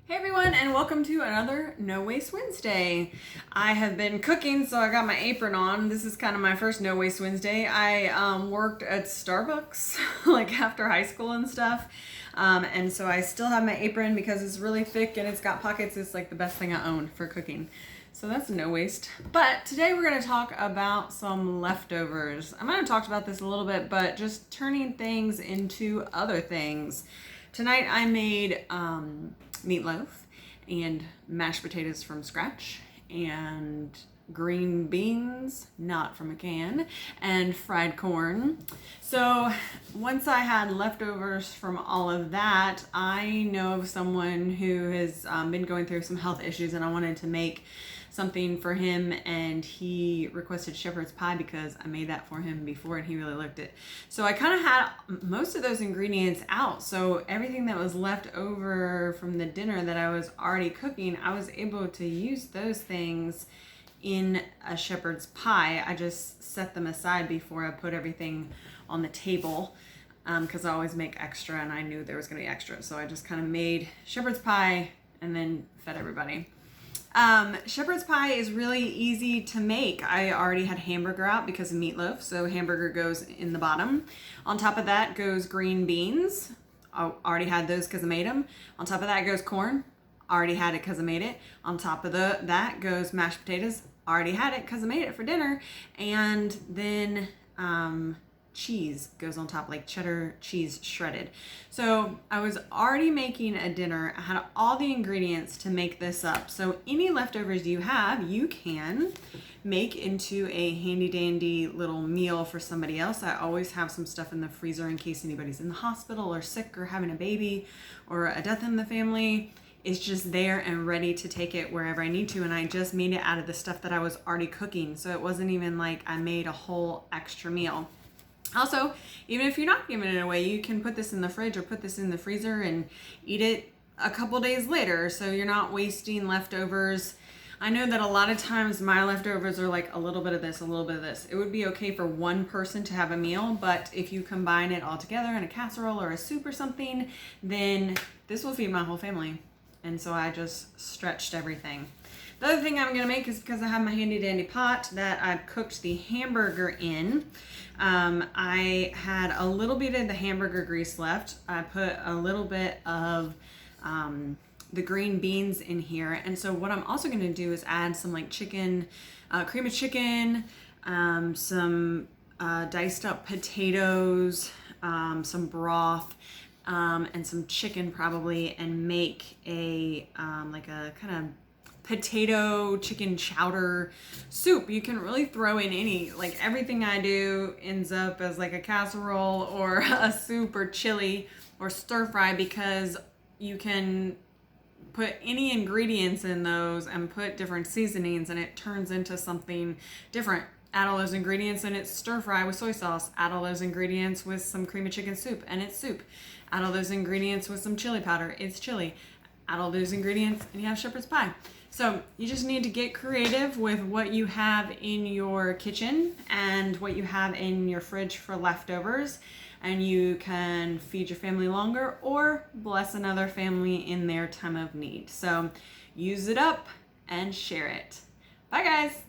Hey everyone, and welcome to another No Waste Wednesday. I have been cooking, so I got my apron on. This is kind of my first No Waste Wednesday. I worked at Starbucks like after high school and stuff. And so I still have my apron because it's really thick and it's got pockets. It's like the best thing I own for cooking. So that's no waste. But today we're going to talk about some leftovers. I might have talked about this a little bit, but just turning things into other things. Tonight I made meatloaf and mashed potatoes from scratch and green beans, not from a can, and fried corn. So once I had leftovers from all of that, I know of someone who has been going through some health issues, and I wanted to make something for him, and he requested shepherd's pie because I made that for him before and he really liked it. So I kind of had most of those ingredients out, so everything that was left over from the dinner that I was already cooking, I was able to use those things in a shepherd's pie. I just set them aside before I put everything on the table because I always make extra, and I knew there was going to be extra, so I just kind of made shepherd's pie and then fed everybody. Shepherd's pie is really easy to make. I already had hamburger out because of meatloaf, so hamburger goes in the bottom. On top of that goes green beans. I already had those because I made them. On top of that goes corn. Already had it because I made it. On top of that goes mashed potatoes. Already had it because I made it for dinner. And then cheese goes on top, like cheddar cheese shredded. So I was already making a dinner. I had all the ingredients to make this up. So any leftovers you have, you can make into a handy dandy little meal for somebody else. I always have some stuff in the freezer in case anybody's in the hospital or sick or having a baby or a death in the family. It's just there and ready to take it wherever I need to. And I just made it out of the stuff that I was already cooking. So it wasn't even like I made a whole extra meal. Also, even if you're not giving it away, you can put this in the fridge or put this in the freezer and eat it a couple days later, so you're not wasting leftovers. I know that a lot of times my leftovers are like a little bit of this, a little bit of this. It would be okay for one person to have a meal, but if you combine it all together in a casserole or a soup or something, then this will feed my whole family. And so I just stretched everything. The other thing I'm going to make is, because I have my handy dandy pot that I've cooked the hamburger in, I had a little bit of the hamburger grease left. I put a little bit of the green beans in here. And so what I'm also going to do is add some like chicken, cream of chicken, some diced up potatoes, some broth, and some chicken probably, and make a like a kind of potato chicken chowder soup. You can really throw in any, like everything I do ends up as like a casserole or a soup or chili or stir fry, because you can put any ingredients in those and put different seasonings and it turns into something different. Add all those ingredients and it's stir fry with soy sauce. Add all those ingredients with some cream of chicken soup and it's soup. Add all those ingredients with some chili powder, it's chili. Add all those ingredients and you have shepherd's pie. So you just need to get creative with what you have in your kitchen and what you have in your fridge for leftovers, and you can feed your family longer or bless another family in their time of need. So use it up and share it. Bye guys.